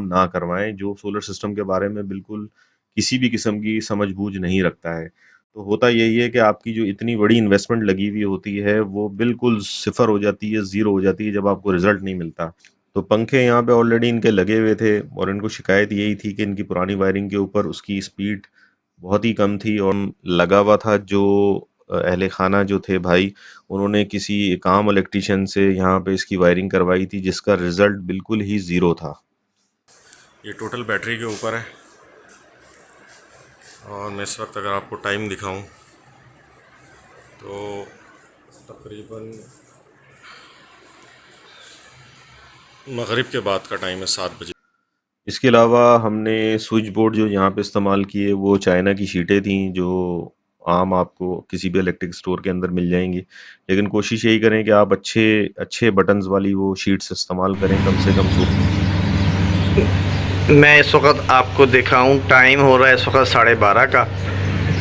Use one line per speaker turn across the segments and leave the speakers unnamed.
ना करवाएं जो सोलर सिस्टम के बारे में बिल्कुल किसी भी किस्म की समझ-बूझ नहीं रखता है। तो होता यही है कि आपकी जो इतनी बड़ी इन्वेस्टमेंट लगी हुई होती है, वो बिल्कुल सिफ़र हो जाती है, ज़ीरो हो जाती है जब आपको रिज़ल्ट नहीं मिलता। तो पंखे यहाँ पे ऑलरेडी इनके लगे हुए थे और इनको शिकायत यही थी कि इनकी पुरानी वायरिंग के ऊपर उसकी स्पीड बहुत ही कम थी और लगा हुआ था जो अहले खाना जो थे भाई, उन्होंने किसी एक आम इलेक्ट्रीशियन से यहाँ पे इसकी वायरिंग करवाई थी जिसका रिज़ल्ट बिल्कुल ही ज़ीरो था। ये टोटल बैटरी के ऊपर है और मैं इस वक्त अगर आपको टाइम दिखाऊं तो तकरीबन मगरिब के बाद का टाइम है 7 बजे। इसके अलावा हमने स्विच बोर्ड जो यहाँ पे इस्तेमाल किए वो चाइना की शीटें थी जो आम आपको किसी भी इलेक्ट्रिक स्टोर के अंदर मिल जाएंगी, लेकिन कोशिश यही करें कि आप अच्छे अच्छे बटन्स वाली वो शीट्स इस्तेमाल करें कम से कम।
मैं इस वक्त आपको दिखाऊं, टाइम हो रहा है इस वक्त 12:30 का।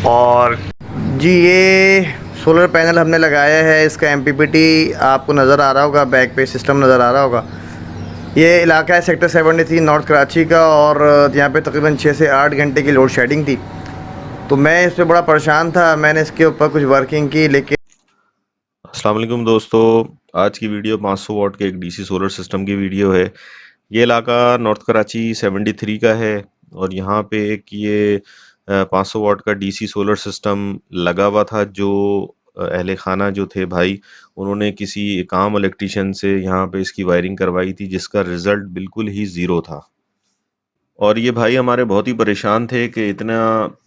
और जी ये सोलर पैनल हमने लगाया है, इसका एमपीपीटी आपको नज़र आ रहा होगा, बैक पे सिस्टम नज़र आ रहा होगा। ये इलाका है सेक्टर 73 नॉर्थ कराची का और यहाँ पे तकरीबन 6 से 8 घंटे की लोड शेडिंग थी। तो मैं इस पर बड़ा परेशान था, मैंने इसके ऊपर कुछ वर्किंग की लेकिन।
अस्सलाम वालेकुम दोस्तों, आज की वीडियो 500 वाट के एक डीसी सोलर सिस्टम की वीडियो है। ये इलाका नॉर्थ कराची 73 का है और यहाँ पे एक ये 500 वाट का डीसी सोलर सिस्टम लगा हुआ था जो अहले खाना जो थे भाई, उन्होंने किसी एक आम इलेक्ट्रीशियन से यहाँ पे इसकी वायरिंग करवाई थी जिसका रिज़ल्ट बिल्कुल ही ज़ीरो था। और ये भाई हमारे बहुत ही परेशान थे कि इतना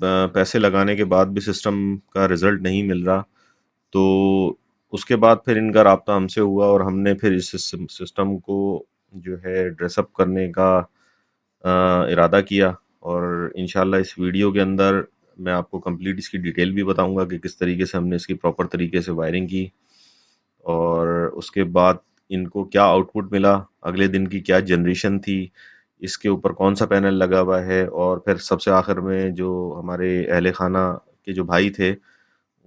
पैसे लगाने के बाद भी सिस्टम का रिज़ल्ट नहीं मिल रहा। तो उसके बाद फिर इनका राब्ता हमसे हुआ और हमने फिर इस सिस्टम को जो है ड्रेसअप करने का इरादा किया और इंशाल्लाह इस वीडियो के अंदर मैं आपको कंप्लीट इसकी डिटेल भी बताऊंगा कि किस तरीके से हमने इसकी प्रॉपर तरीके से वायरिंग की और उसके बाद इनको क्या आउटपुट मिला, अगले दिन की क्या जनरेशन थी, इसके ऊपर कौन सा पैनल लगा हुआ है और फिर सबसे आखिर में जो हमारे अहले खाना के जो भाई थे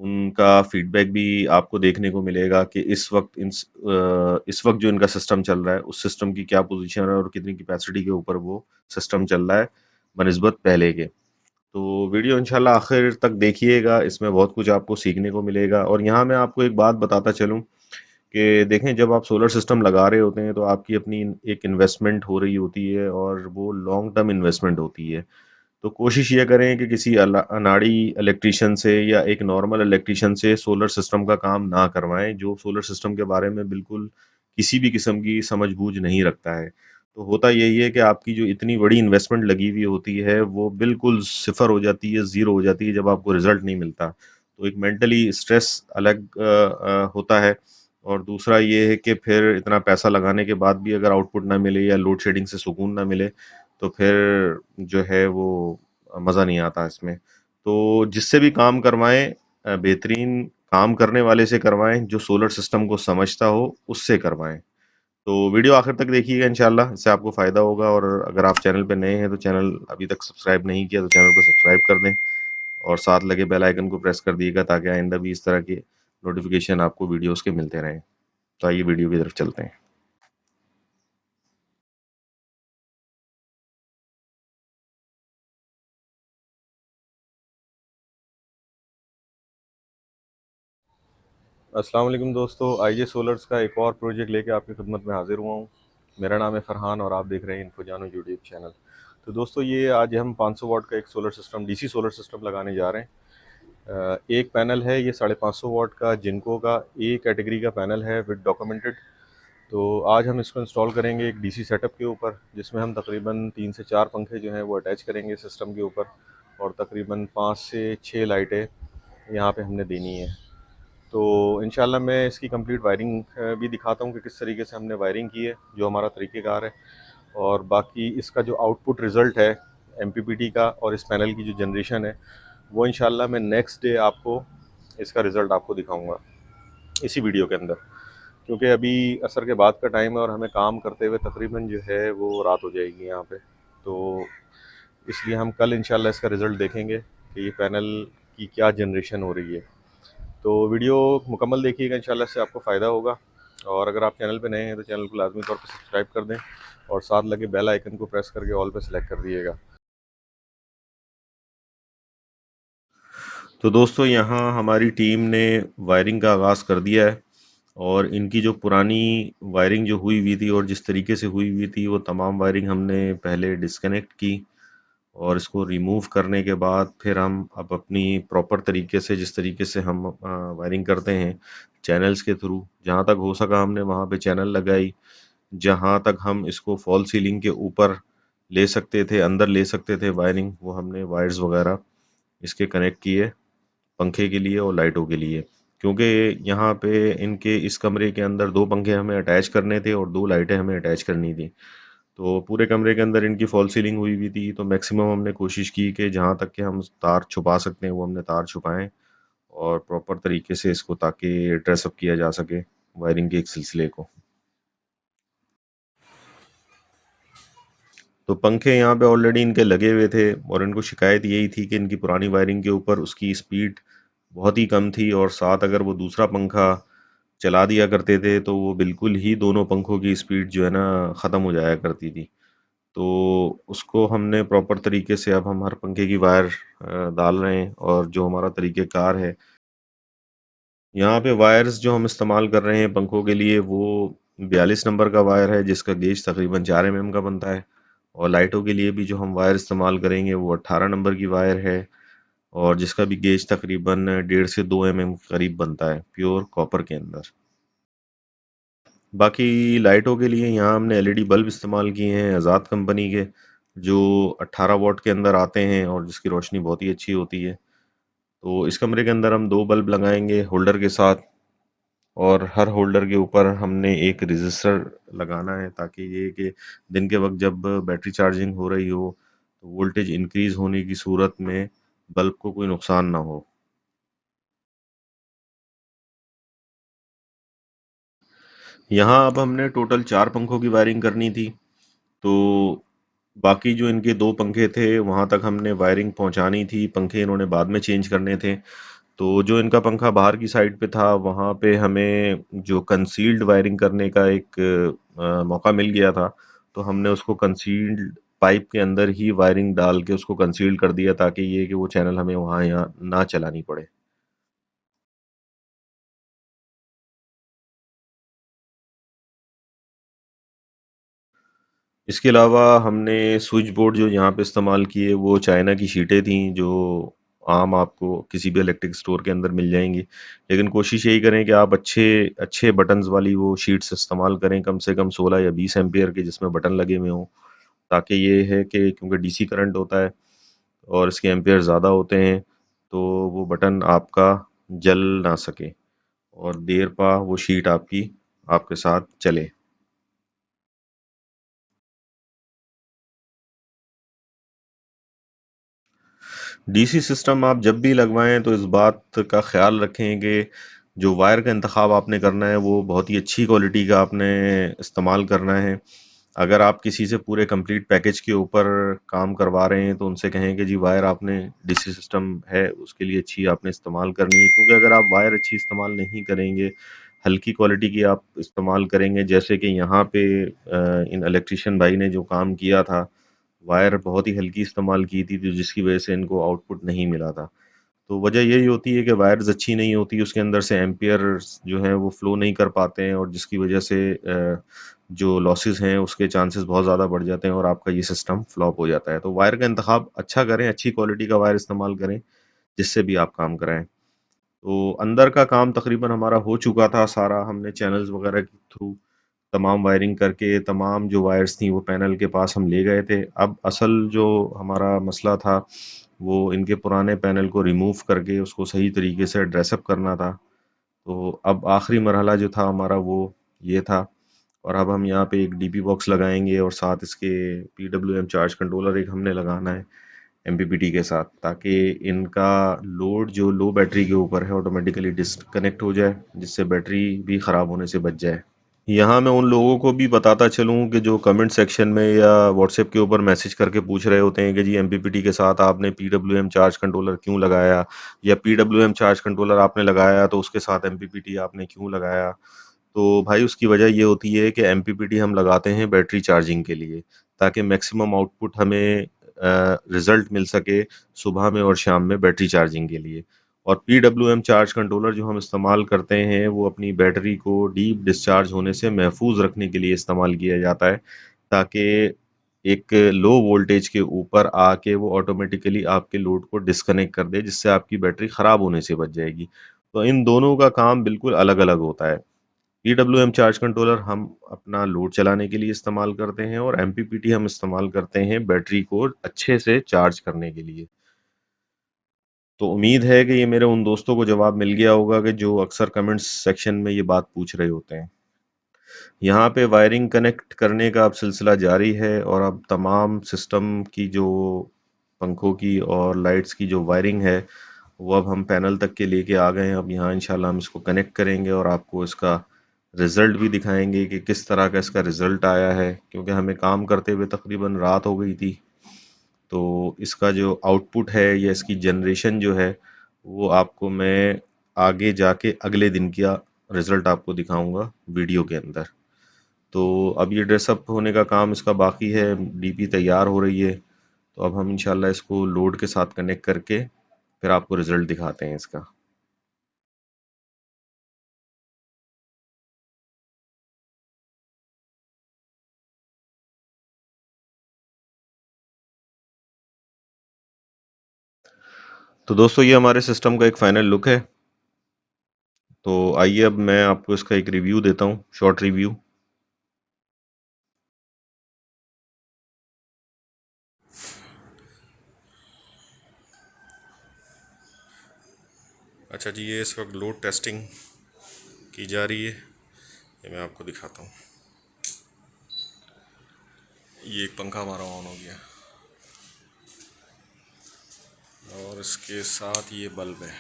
उनका फीडबैक भी आपको देखने को मिलेगा कि इस वक्त जो इनका सिस्टम चल रहा है उस सिस्टम की क्या पोजीशन है और कितनी कैपेसिटी के ऊपर वो सिस्टम चल रहा है बनिस्बत पहले के। तो वीडियो इंशाल्लाह आखिर तक देखिएगा, इसमें बहुत कुछ आपको सीखने को मिलेगा। और यहाँ मैं आपको एक बात बताता चलूँ कि देखें, जब आप सोलर सिस्टम लगा रहे होते हैं तो आपकी अपनी एक इन्वेस्टमेंट हो रही होती है और वो लॉन्ग टर्म इन्वेस्टमेंट होती है। तो कोशिश ये करें कि किसी अनाड़ी इलेक्ट्रीशियन से या एक नॉर्मल इलेक्ट्रीशियन से सोलर सिस्टम का काम ना करवाएं जो सोलर सिस्टम के बारे में बिल्कुल किसी भी किस्म की समझ-बूझ नहीं रखता है। तो होता यही है कि आपकी जो इतनी बड़ी इन्वेस्टमेंट लगी हुई होती है वो बिल्कुल सिफ़र हो जाती है, ज़ीरो हो जाती है जब आपको रिज़ल्ट नहीं मिलता। तो एक मेंटली स्ट्रेस अलग होता है और दूसरा ये है कि फिर इतना पैसा लगाने के बाद भी अगर आउटपुट ना मिले या लोड शेडिंग से सुकून ना मिले तो फिर जो है वो मज़ा नहीं आता इसमें। तो जिससे भी काम करवाएँ बेहतरीन काम करने वाले से करवाएँ, जो सोलर सिस्टम को समझता हो, उससे करवाएँ। तो वीडियो आखिर तक देखिएगा इंशाल्लाह, इससे आपको फ़ायदा होगा और अगर आप चैनल पे नए हैं तो चैनल अभी तक सब्सक्राइब नहीं किया तो चैनल को सब्सक्राइब कर दें और साथ लगे बेल आइकन को प्रेस कर दिएगा ताकि आइंदा भी इस तरह के नोटिफ़िकेशन आपको वीडियोज़ के मिलते रहें। तो आइए वीडियो की तरफ चलते हैं। अस्सलाम वालेकुम दोस्तों, आईजे सोलर्स का एक और प्रोजेक्ट लेके आपकी खिदमत में हाज़िर हुआ हूँ। मेरा नाम है फ़रहान और आप देख रहे हैं इन्फोजानो यूट्यूब चैनल। तो दोस्तों ये आज हम 500 वाट का एक solar system DC solar system लगाने जा रहे हैं। एक पैनल है ये 550 वाट का जिनको का ए कैटेगरी का पैनल है विद डॉक्यूमेंटेड। तो आज हम इसको इंस्टॉल करेंगे एक डीसी सेटअप के ऊपर जिसमें हम तकरीबन 3 से 4 पंखे जो हैं वो अटैच करेंगे सिस्टम के ऊपर और तकरीबन 5 से 6 लाइटें यहाँ पे हमने देनी है। तो इंशाल्लाह मैं इसकी कंप्लीट वायरिंग भी दिखाता हूँ कि किस तरीके से हमने वायरिंग की है, जो हमारा तरीक़ेकार है। और बाकी इसका जो आउटपुट रिज़ल्ट है एमपीपीटी का और इस पैनल की जो जनरेशन है वो इंशाल्लाह मैं नेक्स्ट डे आपको इसका रिज़ल्ट आपको दिखाऊंगा इसी वीडियो के अंदर, क्योंकि अभी असर के बाद का टाइम है और हमें काम करते हुए तकरीबन जो है वो रात हो जाएगी यहाँ पे। तो इसलिए हम कल इंशाल्लाह इसका रिज़ल्ट देखेंगे कि ये पैनल की क्या जनरेशन हो रही है। तो वीडियो मुकम्मल देखिएगा, इंशाल्लाह इससे आपको फ़ायदा होगा। और अगर आप चैनल पे नए हैं तो चैनल को लाजमी तौर पर सब्सक्राइब कर दें और साथ लगे बेल आइकन को प्रेस करके ऑल पे सेलेक्ट कर दिएगा। तो दोस्तों यहाँ हमारी टीम ने वायरिंग का आगाज़ कर दिया है और इनकी जो पुरानी वायरिंग जो हुई हुई थी और जिस तरीके से हुई हुई थी वो तमाम वायरिंग हमने पहले डिस्कनेक्ट की और इसको रिमूव करने के बाद फिर हम अब अपनी प्रॉपर तरीके से जिस तरीके से हम वायरिंग करते हैं चैनल्स के थ्रू, जहाँ तक हो सका हमने वहाँ पे चैनल लगाई, जहाँ तक हम इसको फॉल सीलिंग के ऊपर ले सकते थे, अंदर ले सकते थे वायरिंग, वो हमने वायर्स वगैरह इसके कनेक्ट किए पंखे के लिए और लाइटों के लिए। क्योंकि यहाँ पे इनके इस कमरे के अंदर 2 पंखे हमें अटैच करने थे और 2 लाइटें हमें अटैच करनी थी। तो पूरे कमरे के अंदर इनकी फॉल सीलिंग हुई हुई थी, तो मैक्सिमम हमने कोशिश की कि जहाँ तक कि हम तार छुपा सकते हैं वो हमने तार छुपाएँ और प्रॉपर तरीके से इसको ताकि ड्रेस अप किया जा सके वायरिंग के एक सिलसिले को। तो पंखे यहाँ पे ऑलरेडी इनके लगे हुए थे और इनको शिकायत यही थी कि इनकी पुरानी वायरिंग के ऊपर उसकी स्पीड बहुत ही कम थी और साथ अगर वो दूसरा पंखा चला दिया करते थे तो वो बिल्कुल ही दोनों पंखों की स्पीड जो है ना ख़त्म हो जाया करती थी। तो उसको हमने प्रॉपर तरीके से अब हम हर पंखे की वायर डाल रहे हैं और जो हमारा तरीक़ेकार है, यहाँ पे वायर्स जो हम इस्तेमाल कर रहे हैं पंखों के लिए वो 42 नंबर का वायर है जिसका गेज तकरीबन 4 एमएम का बनता है और लाइटों के लिए भी जो हम वायर इस्तेमाल करेंगे वो 18 नंबर की वायर है और जिसका भी गेज तकरीबन 1.5 से 2 एमएम करीब बनता है प्योर कॉपर के अंदर। बाकी लाइटों के लिए यहाँ हमने एलईडी बल्ब इस्तेमाल किए हैं आज़ाद कंपनी के, जो 18 वॉट के अंदर आते हैं और जिसकी रोशनी बहुत ही अच्छी होती है। तो इस कमरे के अंदर हम 2 बल्ब लगाएंगे होल्डर के साथ और हर होल्डर के ऊपर हमने एक रजिस्टर लगाना है ताकि ये कि दिन के वक्त जब बैटरी चार्जिंग हो रही हो तो वोल्टेज इंक्रीज होने की सूरत में बल्ब को कोई नुकसान ना हो। यहाँ अब हमने टोटल 4 पंखों की वायरिंग करनी थी, तो बाकी जो इनके 2 पंखे थे वहाँ तक हमने वायरिंग पहुँचानी थी, पंखे इन्होंने बाद में चेंज करने थे। तो जो इनका पंखा बाहर की साइड पे था वहाँ पे हमें जो कंसील्ड वायरिंग करने का एक मौका मिल गया था, तो हमने उसको कंसील्ड पाइप के अंदर ही वायरिंग डाल के उसको कंसील कर दिया ताकि ये कि वो चैनल हमें वहाँ यहाँ ना चलानी पड़े। इसके अलावा हमने स्विच बोर्ड जो यहाँ पे इस्तेमाल किए वो चाइना की शीटें थी जो आम आपको किसी भी इलेक्ट्रिक स्टोर के अंदर मिल जाएंगी, लेकिन कोशिश यही करें कि आप अच्छे अच्छे बटन्स वाली वो शीट्स इस्तेमाल करें, कम से कम 16 या 20 एम्पियर के जिसमें बटन लगे हुए हों, ताकि ये है कि क्योंकि डीसी करंट होता है और इसके एम्पियर ज़्यादा होते हैं तो वो बटन आपका जल ना सके और देर पा वो शीट आपकी आपके साथ चले। डीसी सिस्टम आप जब भी लगवाएं तो इस बात का ख्याल रखें कि जो वायर का इंतखाब आपने करना है वो बहुत ही अच्छी क्वालिटी का आपने इस्तेमाल करना है। अगर आप किसी से पूरे कंप्लीट पैकेज के ऊपर काम करवा रहे हैं तो उनसे कहें कि जी वायर आपने डीसी सिस्टम है उसके लिए अच्छी आपने इस्तेमाल करनी है, क्योंकि अगर आप वायर अच्छी इस्तेमाल नहीं करेंगे, हल्की क्वालिटी की आप इस्तेमाल करेंगे, जैसे कि यहाँ पे इन इलेक्ट्रिशियन भाई ने जो काम किया था वायर बहुत ही हल्की इस्तेमाल की थी, तो जिसकी वजह से इनको आउटपुट नहीं मिला था। तो वजह यही होती है कि वायर्स अच्छी नहीं होती, उसके अंदर से एम्पियर्स जो हैं वो फ्लो नहीं कर पाते हैं और जिसकी वजह से जो लॉसेस हैं उसके चांसेस बहुत ज़्यादा बढ़ जाते हैं और आपका ये सिस्टम फ्लॉप हो जाता है। तो वायर का इंतखाब अच्छा करें, अच्छी क्वालिटी का वायर इस्तेमाल करें, जिससे भी आप काम कराएँ। तो अंदर का काम तकरीबन हमारा हो चुका था सारा, हमने चैनल्स वगैरह के थ्रू तमाम वायरिंग करके तमाम जो वायर्स थी वो पैनल के पास हम ले गए थे। अब असल जो हमारा मसला था वो इनके पुराने पैनल को रिमूव करके उसको सही तरीके से ड्रेस अप करना था। तो अब आखिरी मरहला जो था हमारा वो ये था और अब हम यहाँ पे एक डीपी बॉक्स लगाएंगे और साथ इसके पीडब्ल्यूएम चार्ज कंट्रोलर एक हमने लगाना है एमपीपीटी के साथ, ताकि इनका लोड जो लो बैटरी के ऊपर है ऑटोमेटिकली डिस्कनेक्ट हो जाए, जिससे बैटरी भी ख़राब होने से बच जाए। यहाँ मैं उन लोगों को भी बताता चलूँ कि जो कमेंट सेक्शन में या व्हाट्सएप के ऊपर मैसेज करके पूछ रहे होते हैं कि जी एमपीपीटी के साथ आपने पीडब्ल्यूएम चार्ज कंट्रोलर क्यों लगाया, या पीडब्ल्यूएम चार्ज कंट्रोलर आपने लगाया तो उसके साथ एमपीपीटी आपने क्यों लगाया। तो भाई उसकी वजह ये होती है कि एमपीपीटी हम लगाते हैं बैटरी चार्जिंग के लिए, ताकि मैक्सिमम आउटपुट हमें रिजल्ट मिल सके सुबह में और शाम में बैटरी चार्जिंग के लिए। और पीडब्ल्यूएम चार्ज कंट्रोलर जो हम इस्तेमाल करते हैं वो अपनी बैटरी को डीप डिस्चार्ज होने से महफूज रखने के लिए इस्तेमाल किया जाता है, ताकि एक लो वोल्टेज के ऊपर आके वो ऑटोमेटिकली आपके लोड को डिस्कनेक्ट कर दे, जिससे आपकी बैटरी खराब होने से बच जाएगी। तो इन दोनों का काम बिल्कुल अलग अलग होता है। पीडब्ल्यूएम चार्ज कंट्रोलर हम अपना लोड चलाने के लिए इस्तेमाल करते हैं और एमपीपीटी हम इस्तेमाल करते हैं बैटरी को अच्छे से चार्ज करने के लिए। तो उम्मीद है कि ये मेरे उन दोस्तों को जवाब मिल गया होगा कि जो अक्सर कमेंट्स सेक्शन में ये बात पूछ रहे होते हैं। यहाँ पे वायरिंग कनेक्ट करने का अब सिलसिला जारी है और अब तमाम सिस्टम की जो पंखों की और लाइट्स की जो वायरिंग है वो अब हम पैनल तक के लेके आ गए हैं। अब यहाँ इंशाल्लाह हम इसको कनेक्ट करेंगे और आपको इसका रिज़ल्ट भी दिखाएंगे कि किस तरह का इसका रिज़ल्ट आया है, क्योंकि हमें काम करते हुए तकरीबन रात हो गई थी। तो इसका जो आउटपुट है या इसकी जनरेशन जो है वो आपको मैं आगे जाके अगले दिन का रिज़ल्ट आपको दिखाऊंगा वीडियो के अंदर। तो अब ये ड्रेसअप होने का काम इसका बाकी है, डीपी तैयार हो रही है। तो अब हम इंशाल्लाह इसको लोड के साथ कनेक्ट करके फिर आपको रिज़ल्ट दिखाते हैं इसका। तो दोस्तों ये हमारे सिस्टम का एक फाइनल लुक है। तो आइए अब मैं आपको इसका एक रिव्यू देता हूँ, शॉर्ट रिव्यू। अच्छा जी, ये इस वक्त लोड टेस्टिंग की जा रही है, ये मैं आपको दिखाता हूँ। ये एक पंखा हमारा ऑन हो गया और इसके साथ ये बल्ब है।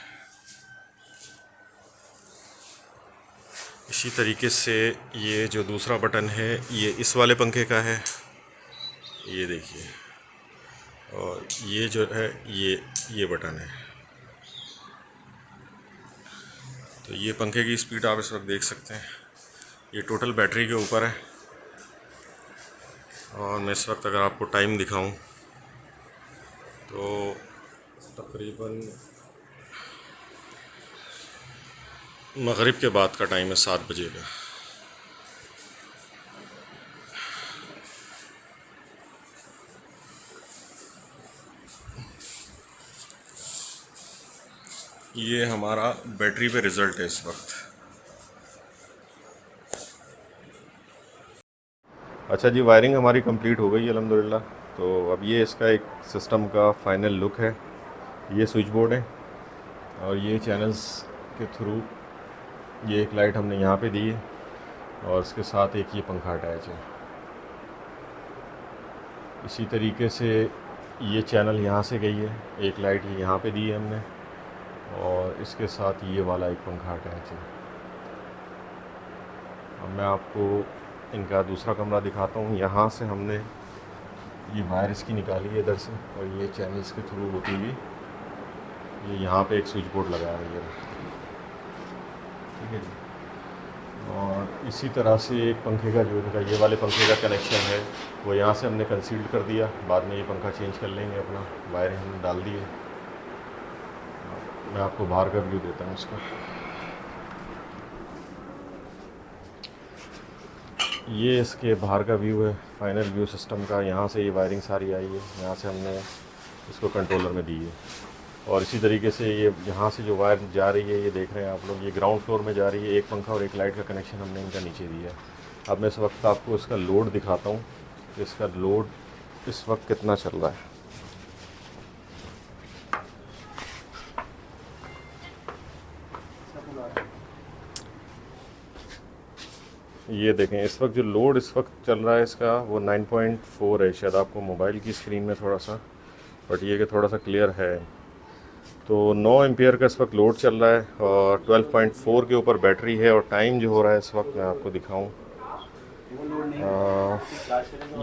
इसी तरीके से ये जो दूसरा बटन है ये इस वाले पंखे का है, ये देखिए। और ये जो है ये बटन है। तो ये पंखे की स्पीड आप इस वक्त देख सकते हैं। ये टोटल बैटरी के ऊपर है। और मैं इस वक्त अगर आपको टाइम दिखाऊं तो तकरीबन मगरिब के बाद का टाइम है, 7 बजे का। ये हमारा बैटरी पे रिज़ल्ट है इस वक्त। अच्छा जी, वायरिंग हमारी कंप्लीट हो गई अल्हम्दुलिल्लाह। तो अब ये इसका एक सिस्टम का फाइनल लुक है। ये स्विच बोर्ड है और ये चैनल्स के थ्रू ये एक लाइट हमने यहाँ पे दी है और इसके साथ एक ये पंखा अटैच है। इसी तरीके से ये चैनल यहाँ से गई है, एक लाइट यहाँ पे दी है हमने और इसके साथ ये वाला एक पंखा अटैच है। अब मैं आपको इनका दूसरा कमरा दिखाता हूँ। यहाँ से हमने ये वायर इसकी निकाली है इधर से और ये चैनल्स के थ्रू होती हुई ये यहाँ पे एक स्विच बोर्ड लगा रही है, ठीक है जी। और इसी तरह से एक पंखे का जो इनका ये वाले पंखे का कनेक्शन है वो यहाँ से हमने कंसील्ड कर दिया। बाद में ये पंखा चेंज कर लेंगे, अपना वायर हमने डाल दिए। मैं आपको बाहर का व्यू देता हूँ इसका। ये इसके बाहर का व्यू है, फाइनल व्यू सिस्टम का। यहाँ से ये वायरिंग सारी आई है, यहाँ से हमने इसको कंट्रोलर में दी है। और इसी तरीके से ये यहाँ से जो वायर जा रही है ये देख रहे हैं आप लोग, ये ग्राउंड फ्लोर में जा रही है। एक पंखा और एक लाइट का कनेक्शन हमने इनका नीचे दिया है। अब मैं इस वक्त आपको इसका लोड दिखाता हूँ कि इसका लोड इस वक्त कितना चल रहा है। ये देखें इस वक्त जो लोड इस वक्त चल रहा है इसका वो 9.4 है। शायद आपको मोबाइल की स्क्रीन में थोड़ा सा, बट ये कि थोड़ा सा क्लियर है। तो 9 एम्पियर का इस वक्त लोड चल रहा है और 12.4 के ऊपर बैटरी है। और टाइम जो हो रहा है इस वक्त मैं आपको दिखाऊं,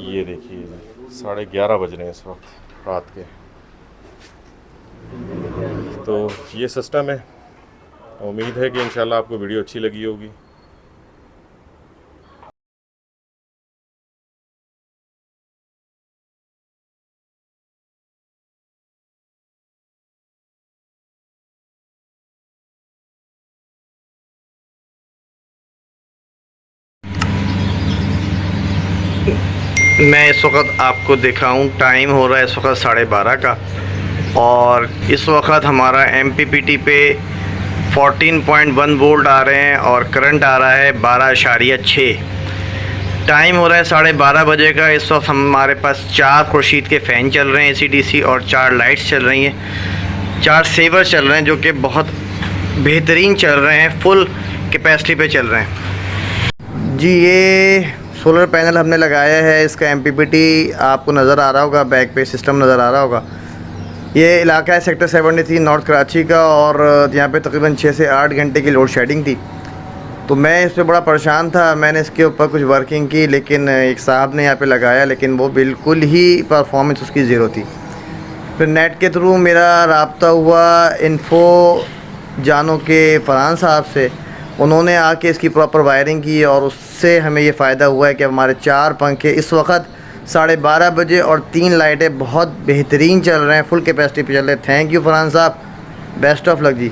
ये देखिए 11:30 बज रहे हैं इस वक्त रात के। तो ये सिस्टम है। उम्मीद है कि इंशाल्लाह आपको वीडियो अच्छी लगी होगी।
मैं इस वक्त आपको दिखाऊं, टाइम हो रहा है इस वक्त 12:30 का और इस वक्त हमारा MPPT पे 14.1 वोल्ट आ रहे हैं और करंट आ रहा है 12.6। टाइम हो रहा है 12:30 बजे का। इस वक्त हमारे पास 4 खुर्शीद के फ़ैन चल रहे हैं AC/DC और 4 लाइट्स चल रही हैं, 4 सेवर चल रहे हैं जो कि बहुत बेहतरीन चल रहे हैं, फुल कैपेसिटी पे चल रहे हैं जी। ये सोलर पैनल हमने लगाया है, इसका MPPT आपको नज़र आ रहा होगा, बैक पे सिस्टम नज़र आ रहा होगा। ये इलाका है सेक्टर 73 नॉर्थ कराची का और यहाँ पे तकरीबन 6 से 8 घंटे की लोड शेडिंग थी। तो मैं इस पर बड़ा परेशान था, मैंने इसके ऊपर कुछ वर्किंग की, लेकिन एक साहब ने यहाँ पे लगाया, लेकिन वो बिल्कुल ही परफॉर्मेंस उसकी ज़ीरो थी। फिर नेट के थ्रू मेरा रब्ता हुआ इन्फो जानो के फरहान साहब से, उन्होंने आके इसकी प्रॉपर वायरिंग की और उससे हमें ये फ़ायदा हुआ है कि हमारे 4 पंखे इस वक्त 12:30 बजे और 3 लाइटें बहुत बेहतरीन चल रहे हैं, फुल कैपेसिटी पे चल रहे हैं। थैंक यू फरहान साहब, बेस्ट ऑफ लक जी।